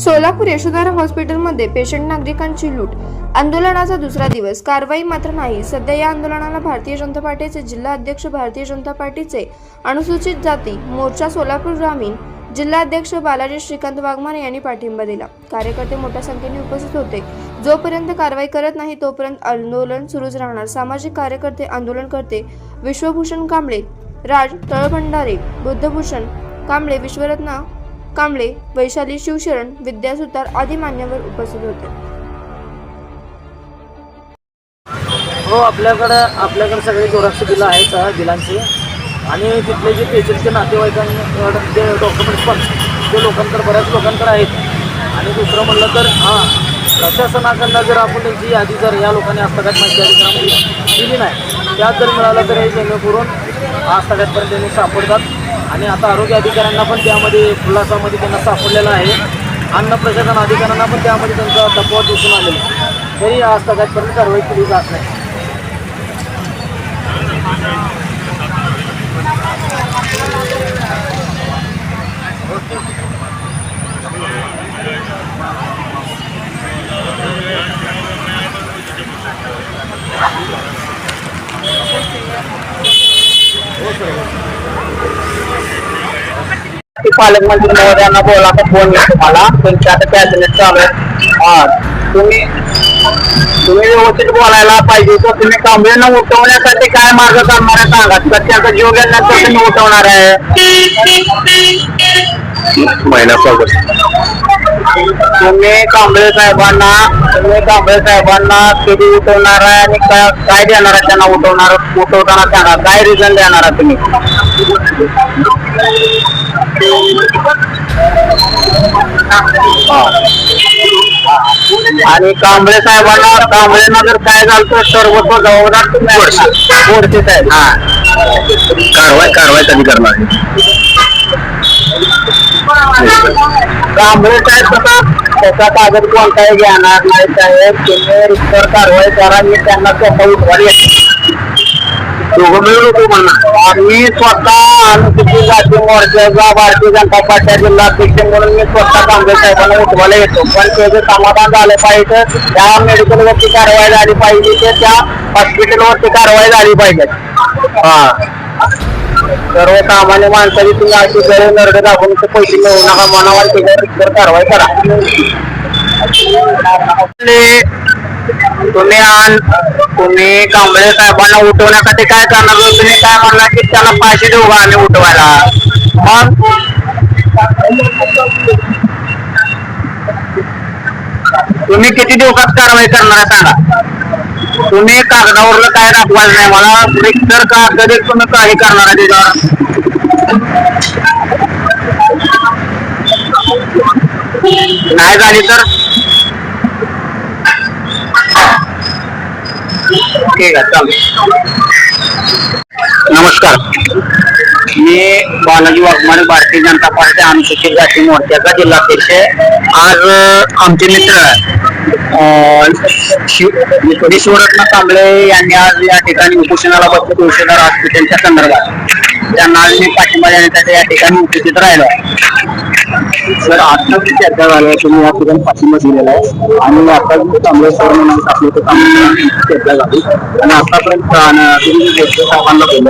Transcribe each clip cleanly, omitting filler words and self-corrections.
सोलापूर यशोधरा हॉस्पिटलमध्ये पेशंट नागरिकांची लूट. आंदोलनाचा दुसरा दिवस. कारवाई मात्र नाही. सध्या या आंदोलनाला भारतीय जनता पार्टीचे जिल्हा अध्यक्ष, भारतीय जनता पार्टीचे अनुसूचित जाती मोर्चा सोलापूर ग्रामीण जिल्हाध्यक्ष बालाजी श्रीकांत वाघमारे यांनी पाठिंबा दिला. कार्यकर्ते मोठ्या संख्येने उपस्थित होते. जोपर्यंत कारवाई करत नाही तोपर्यंत आंदोलन सुरूच राहणार. सामाजिक कार्यकर्ते, आंदोलनकर्ते विश्वभूषण कांबळे, राज तळभंडारे, बुद्धभूषण कांबळे, विश्वरत्न कांबळे, वैशाली शिवशरण, विद्या सुतार आदी मान्यवर उपस्थित होते. हो, आपल्याकडे सगळे जोराक्ष बिलं आहेत बिलांचे, आणि तिथले जे पेशंटचे नातेवाईकांकडे जे डॉक्युमेंट्स पण ते लोकांकडे, बऱ्याच लोकांकडे आहेत. आणि दुसरं म्हणलं तर प्रशासनाकडनं जर आपण त्यांची यादी जर या लोकांनी हस्तगत माहिती अधिकारामध्ये दिली नाही, त्यात जर मिळालं तर हे जेणेकरून हस्तगतपर्यंत त्यांनी सापडतात. आणि आता आरोग्य अधिकाऱ्यांना पण त्यामध्ये खुलासामध्ये त्यांना सापडलेला आहे. अन्न प्रशासन अधिकाऱ्यांना पण त्यामध्ये त्यांचा तपवा दिसून आलेला आहे. तरी हस्तगतपर्यंत कारवाई केली जात नाही. पालकमंत्री महोदयांना बोलायचा फोन येतो तुम्हाला. त्यांची आता कॅबिनेट चालू आहे. तुम्ही व्यवस्थित बोलायला पाहिजे. तर तुम्ही कांबळेंना उठवण्यासाठी काय मार्ग काढणार आहे सांगा. तर त्याचा जीव गेल्यानंतर तुम्ही उठवणार आहे तुम्ही कांबळे साहेबांना कधी उठवणार आहे आणि काय देणार आहे त्यांना उठवताना सांगा. काय रिझन देणार आहे तुम्ही. आणि कांबळे साहेबांना जर काय झालं तर सर्वस्व जबाबदार तुम्ही बोर्डचे साहेब. कारवाई कधी करणार. कांबळे साहेब त्याचा कागद कोणताही घेणार नाही साहेब. तुम्ही रिक्तर कारवाई करा. मी त्यांना स्वतः उठवायला मी स्वतः अनुसूचित जाती मोर्चाचा भारतीय जनता पार्टी जिल्हाध्यक्ष म्हणून मी स्वतः कांबळे साहेबांना उठवायला येतो. पण त्याचं समाधान झालं पाहिजे. त्या मेडिकलवरती कारवाई झाली पाहिजे, ते त्या हॉस्पिटलवरती कारवाई झाली पाहिजे. सर्वसामान्य माणसाची तुम्ही अशी गैर नरडे दाखवून पैसे मिळू नका. मनावर त्याच्यावर कारवाई करा. तुम्ही कांबळे साहेबांना उठवण्यासाठी काय करणार. तुम्ही काय म्हणला की त्याला पैसे देऊ का आम्ही उठवायला. मग तुम्ही किती दिवसात कारवाई करणार आहे सांगा. तुम्ही कागदावरलं काय दाखवायचं नाही मला. रिक्तर कागद तुम्ही काही करणार आहे त्याच्यावर. नाही झाली तर ठीक आहे, चालेल. नमस्कार, मी बालाजी वाघमारे, भारतीय जनता पार्टी अनुसूचित जाती मोर्चाचा जिल्हाध्यक्ष. आज आमचे मित्र विश्वरत्न कांबळे यांनी आज या ठिकाणी उपोषणाला बसले. यशोधरा हॉस्पिटलच्या संदर्भात त्यांना आज मी पाठिंबा देण्यासाठी या ठिकाणी उपस्थित राहिलो. सर, आता चर्चा झाली, तुम्ही या ठिकाणी पाठिंबा दिलेला आहे आणि आता कांबळे सर म्हणून आपलं चर्चा झाली आणि आतापर्यंत साहेबांना किती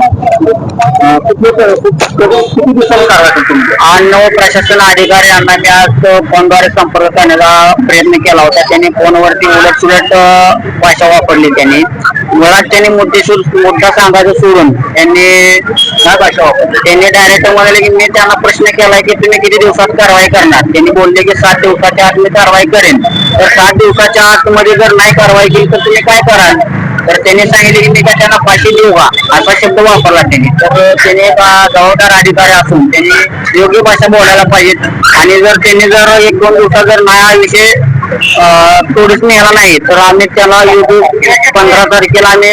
दिवसाला कारवाई तुम्ही. अन्न व प्रशासन अधिकारी यांना मी आज फोनद्वारे संपर्क करण्याचा प्रयत्न केला होता. त्यांनी फोनवरती उलट भाषा वापरली. मुळात त्यांनी मुद्दा सांगायचं सोडून त्यांनी काय भाषा वापरली. त्यांनी डायरेक्ट म्हणाले की मी त्यांना प्रश्न केलाय की तुम्ही किती दिवसात कारवाई करणार. त्यांनी बोलले की 7 दिवसाच्या आत मी कारवाई करेन. तर 7 दिवसाच्या आतमध्ये जर नाही कारवाई केली तर तुम्ही काय कराल. तर त्यांनी सांगितले की मी काय त्यांना फाशी देऊ का, असा शब्द वापरला त्यांनी. तर त्याने जबाबदार अधिकारी असून त्यांनी योग्य भाषा बोलायला पाहिजे. आणि जर त्यांनी जर 1-2 दिवसात जर नाही हा विषय तोडीस नेला नाही तर आम्ही त्याला 15 तारखेला आम्ही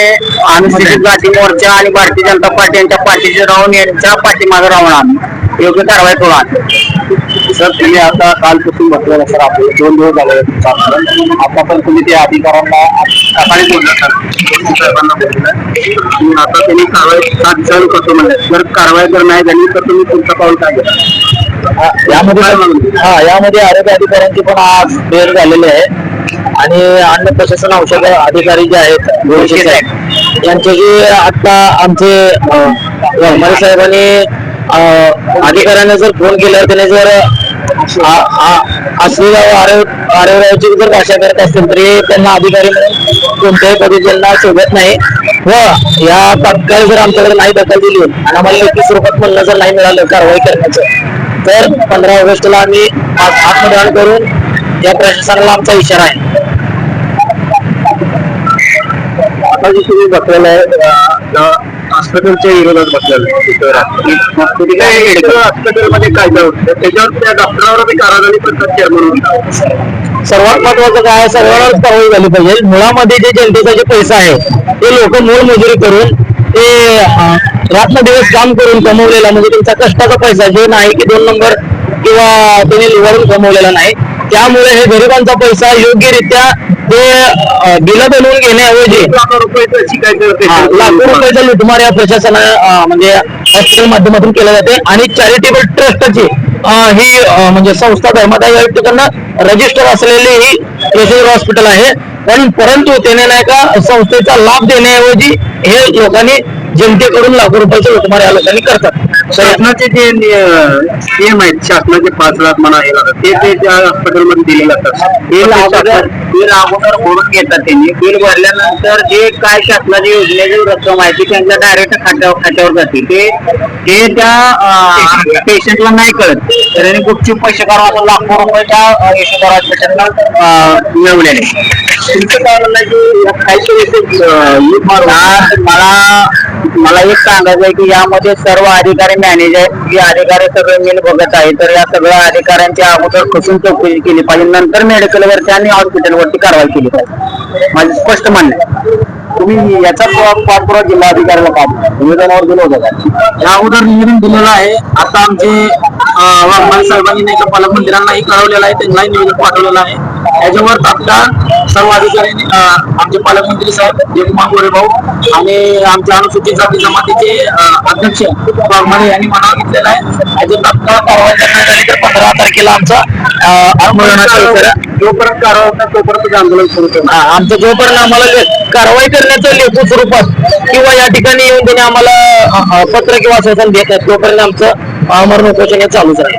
अनुसूचित जाती मोर्चा आणि भारतीय जनता पार्टी यांच्या पाठीशी राहून यांच्या पाठीमागे राहून आम्ही योग्य कारवाई करू. सर, तुम्ही आता कालपासून बसलेला सर, आपले 2 दिवस झाले. आता पण तुम्ही ते अधिकाऱ्यांना सकाळी बोलला साहेबांना बोलला. आता त्यांनी कारवाई 7 जण करतो म्हणजे जर कारवाई जर नाही झाली तर तुम्ही तुमचं पाऊल काय घेता. यामध्ये आरोग्य अधिकाऱ्यांची पण आज भेट झालेली आहे आणि अन्न प्रशासन औषध अधिकारी जे आहेत गोळशे साहेब यांचे जे आता आमचे वाघमारे साहेबांनी अधिकाऱ्यांना जर फोन केल्यावर त्याने जर असलेल्या आरोग्याची जर भाषा करत असतील तरी त्यांना अधिकारी म्हणून कोणत्याही पद्धतीला शोधत नाही व या तात्काळ जर आमच्याकडे नाही दखल दिली आणि आम्हाला लेखी स्वरूपात म्हणणं जर नाही मिळालं कारवाई करण्याचं तर 15 ऑगस्टला आम्ही आत्मदहन करून या प्रशासनाला आमचा इशारा आहे. आता जे तुम्ही बसलेलं आहे हॉस्पिटलच्या विरोधात बसलेलं हॉस्पिटलमध्ये कायदा होतं त्याच्यावर त्या डॉक्टरावर कारवाई करतात चेअरमन. सर्वात महत्वाचं काय सर्वांनाच कारवाई झाली पाहिजे. मुळामध्ये जे जनतेचा जे पैसा आहे ते लोक मोलमजुरी करून ते रात्रदिवस काम करून कमवलेला म्हणजे त्यांचा कष्टाचा पैसा जे नाही की 2 नंबर किंवा त्यांनी निवडून कमवलेला नाही त्यामुळे हे गरिबांचा पैसा योग्यरित्या ते बिल बनवून घेण्याऐवजी लाखो रुपयाचा लुटमार या प्रशासना म्हणजे हॉस्पिटल माध्यमातून केला जाते आणि चॅरिटेबल ट्रस्टची ही म्हणजे संस्था धर्मादाय आयुक्तांना रजिस्टर असलेली ही यशोधर हॉस्पिटल आहे परंतु त्याने नाही का संस्थेचा लाभ देण्याऐवजी हे लोकांनी जनतेकडून लाखो रुपयाचे लुटमार या लोकांनी करतात. शासनाचे जे नियम आहेत शासनाचे 5 लाख म्हणा हे लागतात ते त्या हॉस्पिटलमध्ये दिले जातात. बिल अगोदर भरून घेतात त्यांनी. बिल भरल्यानंतर जे काय शासनाची योजनेची रक्कम आहे ती त्यांच्या डायरेक्ट खात्यावर जाते ते त्या पेशंटला नाही कळत तर त्यांनी गुपचूप पैसे काढून लाखो रुपये त्या यशोधर हॉस्पिटलला मिळवलेले. तुमचं काय म्हणणं की मला एक सांगायचं आहे की यामध्ये सर्व अधिकारी मॅनेजर जे अधिकारी सगळे मिल बघत आहे तर या सगळ्या अधिकाऱ्यांच्या अगोदर कसून चौकशी केली पाहिजे नंतर मेडिकलवरती आणि हॉस्पिटलवरती कारवाई केली पाहिजे. माझं स्पष्ट म्हणणं आहे. तुम्ही याचा पाठपुरावा जिल्हाधिकाऱ्याला का निवेदनावर दिलं होतं का? या अगोदर निवेदन दिलेलं आहे. आता आमचे वाघमारे साहेबांनी नाही का पालकमंत्र्यांनाही कळवलेलं आहे त्यांनाही निवेदन पाठवलेलं आहे. याच्यावर तात्काळ सर्व अधिकाऱ्यांनी आमचे पालकमंत्री साहेब जयकुमार गोरे भाऊ आणि आमच्या अनुसूचित जाती जमातीचे अध्यक्ष वाघमारे यांनी मनावर घेतलेला आहे. याच्यावर तात्काळ कारवाई करण्यात आली तर 15 तारखेला आमचा आंदोलनाचा जोपर्यंत कारवाई होत तोपर्यंत आंदोलन सुरू करणार. आमचं जोपर्यंत आम्हाला कारवाई करण्याचं लेखी स्वरूपात किंवा या ठिकाणी येऊन त्यांनी आम्हाला पत्र किंवा आश्वासन देत आहेत तोपर्यंत आमचं आमरण उपोषण हे चालूच आहे.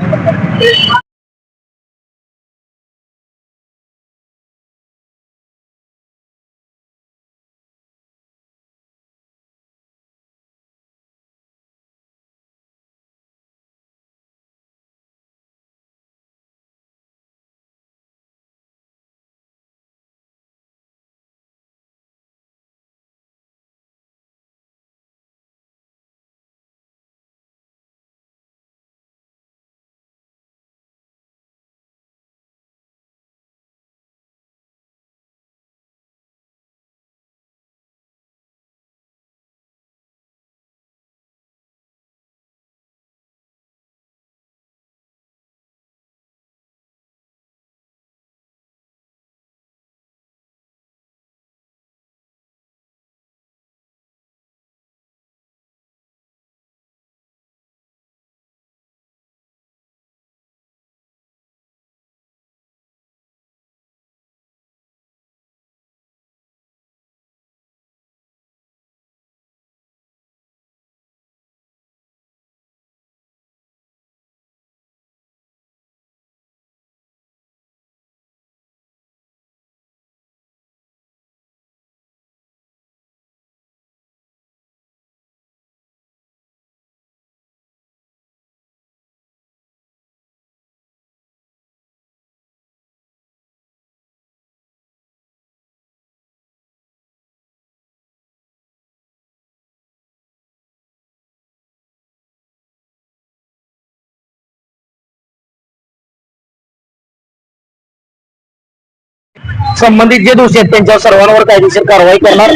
संबंधित जे दोषी आहेत त्यांच्यावर सर्वांवर कायदेशीर कारवाई करणार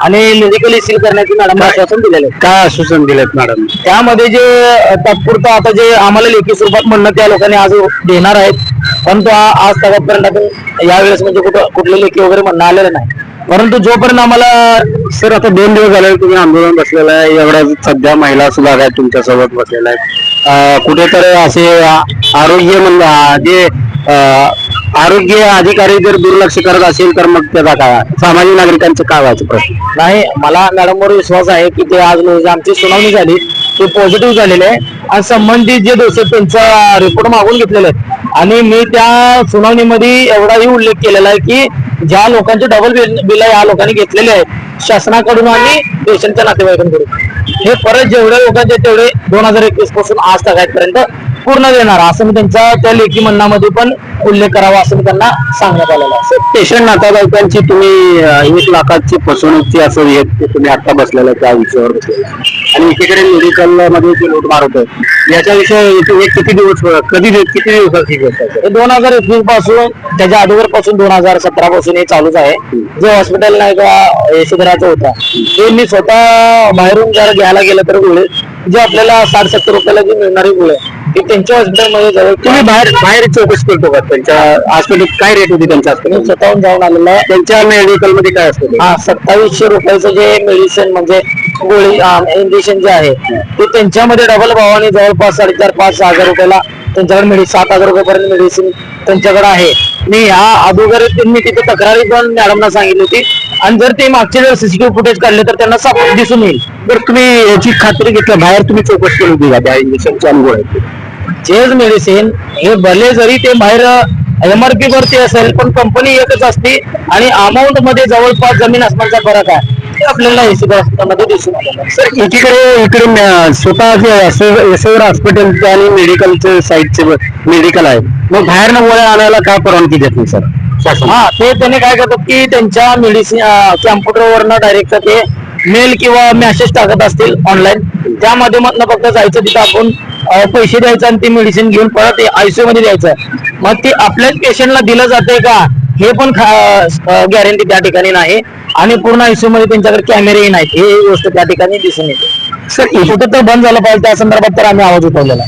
आणि मेडिकल सील करण्याची मॅडम आश्वासन दिलेलं आहे. काय आश्वासन दिलेत मॅडम? त्यामध्ये जे तात्पुरतं आता जे आम्हाला लेखी स्वरूपात म्हणणं त्या लोकांनी आज देणार आहेत परंतु आज तागापर्यंत आपण यावेळेस म्हणजे कुठले लेखी वगैरे म्हणणं आलेलं नाही. परंतु जोपर्यंत आम्हाला सर आता 2 दिवस झाले तुम्ही आंदोलन बसलेलं आहे एवढ्या सध्या महिला सुद्धा आहेत तुमच्या सोबत बसलेल्या आहेत कुठेतरी असे आरोग्य जे आरोग्य अधिकारी जर दुर्लक्ष करत असेल तर मग त्याचा काय सामान्य नागरिकांचं काय व्हायचं प्रश्न? नाही, मला मॅडमवर विश्वास आहे की ते आज आमची सुनावणी झाली ते पॉझिटिव्ह झालेले आहे आणि संबंधित जे दोषी आहेत त्यांचा रिपोर्ट मागून घेतलेले आहेत आणि मी त्या सुनावणीमध्ये एवढाही उल्लेख केलेला आहे की ज्या लोकांचे डबल बिल या लोकांनी घेतलेले आहेत शासनाकडून आणि पेशंटच्या नातेवाईकांकडून हे परत जेवढ्या लोकांचे तेवढे 2021 पासून आज तारखेपर्यंत पूर्ण देणार असं मी त्यांच्या त्या लेखी म्हणण्यामध्ये पण उल्लेख करावा असं मी त्यांना सांगण्यात आलेलं आहे. पेशंट नातेवाईकांची तुम्ही 1 लाखाची फसवणूकची असं एक तुम्ही आता बसलेला त्या विषयावर बसलेला आणि एकीकडे मेडिकल मध्ये जे लूट मार होतं याच्याविषयी किती दिवसाची गोष्ट आहे? हे 2021 पासून त्याच्या अगोदर पासून 2017 पासून हे चालूच आहे. जे हॉस्पिटल नाही का यशोधराचं होता ते मी स्वतः बाहेरून जर घ्यायला गेलं तर गोळे जे आपल्याला 60-70 रुपयाला जी मिळणारी गोळे ते त्यांच्या हॉस्पिटलमध्ये जवळ तुम्ही बाहेर चौकशी करतो का त्यांच्या हॉस्पिटल काय रेट होती त्यांच्या हॉस्पिटल? स्वतःहून जाऊन आलेलं आहे. त्यांच्या मेडिकल मध्ये काय असतं? 2700 रुपयाचं जे मेडिसिन म्हणजे गोळी इंजेक्शन जे आहे ते त्यांच्यामध्ये डबल भावाने जवळपास 4,500-5,000 हजार रुपयाला त्यांच्याकडे 7,000 रुपयापर्यंत मेडिसिन त्यांच्याकडे आहे. मी ह्या अगोदर त्यांनी तिथे तक्रारी पण मॅडमना सांगितली होती आणि जर ते मागचे जर सीसीटीव्ही फुटेज काढले तर त्यांना सापडून दिसून येईल. तर तुम्ही याची खात्री घेतली बाहेर तुम्ही चौकशी केली होती का त्या इंजेक्शनच्या अनुभव जेच मेडिसिन हे भले जरी ते बाहेर MRP वरती असेल पण कंपनी एकच असते आणि अमाऊंट मध्ये जवळपास जमीन आसमानचा फरक आहे ते आपल्याला मध्ये दिसून आलेलं. सर इकडे स्वतः यशोधर हॉस्पिटलचे आणि मेडिकलचे साईडचे मेडिकल आहे मग बाहेरनं गोळ्या आणायला काय परवानगी देत नाही सर शासन? ते त्याने काय करतात की त्यांच्या मेडिसिन कॅम्प्युटरवरनं डायरेक्ट ते मेल किंवा मेसेज टाकत असतील ऑनलाईन त्या माध्यमातून फक्त जायचं तिथं आपण पैसे द्यायचं आणि ते मेडिसिन घेऊन परत ICU मध्ये द्यायचं. मग ते आपल्याच पेशंटला दिलं जाते का हे पण गॅरंटी त्या ठिकाणी नाही आणि पूर्ण ICU मध्ये त्यांच्याकडे कॅमेरेही नाहीत हे गोष्ट त्या ठिकाणी दिसून येते. सर कुठं तर बंद झालं पाहिजे त्या संदर्भात तर आम्ही आवाज उठवलेला.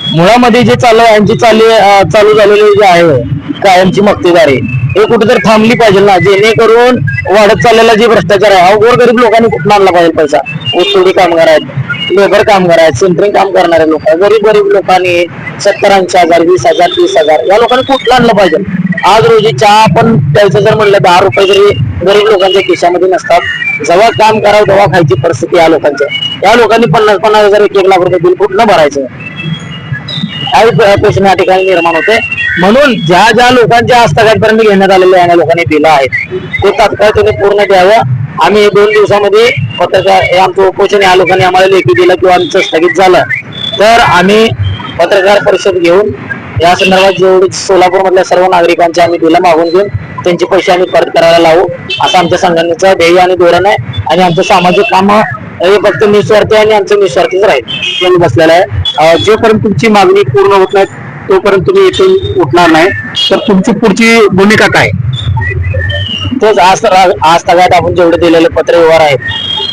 मुळामध्ये जे चालू झालेली जे आहे कायमची मक्तेदारी हे कुठेतरी थांबली पाहिजे ना जेणेकरून वाढत चाललेला जे भ्रष्टाचार आहे गोरगरीब लोकांनी कुठून आणला पाहिजे पैसा. ऊसतोडी कामगार आहेत, लेबर कामगार आहेत, सेंटरिंग काम करणारे लोक गरीब लोकांनी 70-80,000 20,000 30,000 या लोकांनी कुठलं आणलं पाहिजे. आज रोजी चहा पण द्यायचं जर म्हणलं 10 रुपये जरी गरीब लोकांच्या खिशामध्ये नसतात. जेव्हा काम करावं तेव्हा खायची परिस्थिती या लोकांच्या. या लोकांनी 50,000 1 लाख रुपये बिल कुठलं भरायचं काही प्रश्न या ठिकाणी निर्माण होते. म्हणून ज्या लोकांच्या हस्तगतपर्यंत घेण्यात आलेल्या या लोकांनी दिलं आहे ते तात्काळ त्यांनी पूर्ण द्यावं. आम्ही 2 दिवसामध्ये पत्रकार आमचं उपोषण या लोकांनी आम्हाला लेखी दिलं किंवा आमचं स्थगित झालं तर आम्ही पत्रकार परिषद घेऊन या संदर्भात जेवढे सोलापूर मधल्या सर्व नागरिकांचे आम्ही बिलं मागून घेऊन त्यांचे पैसे आम्ही परत करायला लावू असं आमच्या संघटनेचं ध्येय आणि धोरण आहे आणि आमचं सामाजिक काम हे फक्त निस्वार्थी आणि आमचं निस्वार्थीच राहील बसलेला आहे. जोपर्यंत तुमची मागणी पूर्ण होत नाही तोपर्यंत तुम्ही इथून उठणार नाही तर तुमची पुढची भूमिका काय? तोच आज तगायत आपण जेवढे दिलेले पत्र व्यवहार आहेत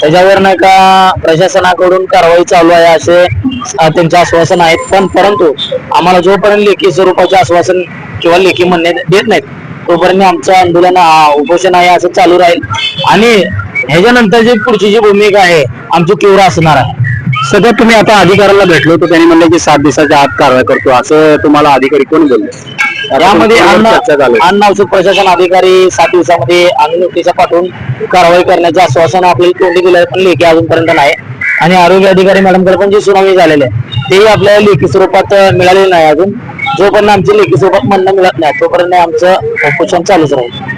त्याच्यावर नाही का प्रशासनाकडून कारवाई चालू आहे असे त्यांचे आश्वासन आहेत. पण परंतु आम्हाला जोपर्यंत लेखी स्वरूपाचे आश्वासन किंवा लेखी म्हणणे देत नाहीत तोपर्यंत आमचं आंदोलन उपोषण आहे असं चालू राहील आणि ह्याच्यानंतर जी पुढची जी भूमिका आहे आमची तीव्र असणार आहे. सध्या तुम्ही आता अधिकाऱ्याला भेटलो तर त्यांनी म्हणले की 7 दिवसाच्या आत कारवाई करतो असं तुम्हाला अधिकारी कोण बोलले? यामध्ये अन्न औषध प्रशासन अधिकारी 7 दिवसामध्ये आम्ही नोटिसा पाठवून कारवाई करण्याचे आश्वासन आपल्याला तोंडी दिलं पण लेखी अजूनपर्यंत नाही आणि आरोग्य अधिकारी मॅडमकडे पण जी सुनावणी झालेली आहे तेही आपल्याला लेखी स्वरूपात मिळालेलं नाही. अजून जोपर्यंत आमची लेखी स्वरूपात म्हणणं मिळत नाही तोपर्यंत आमचं उपोषण चालूच राहील.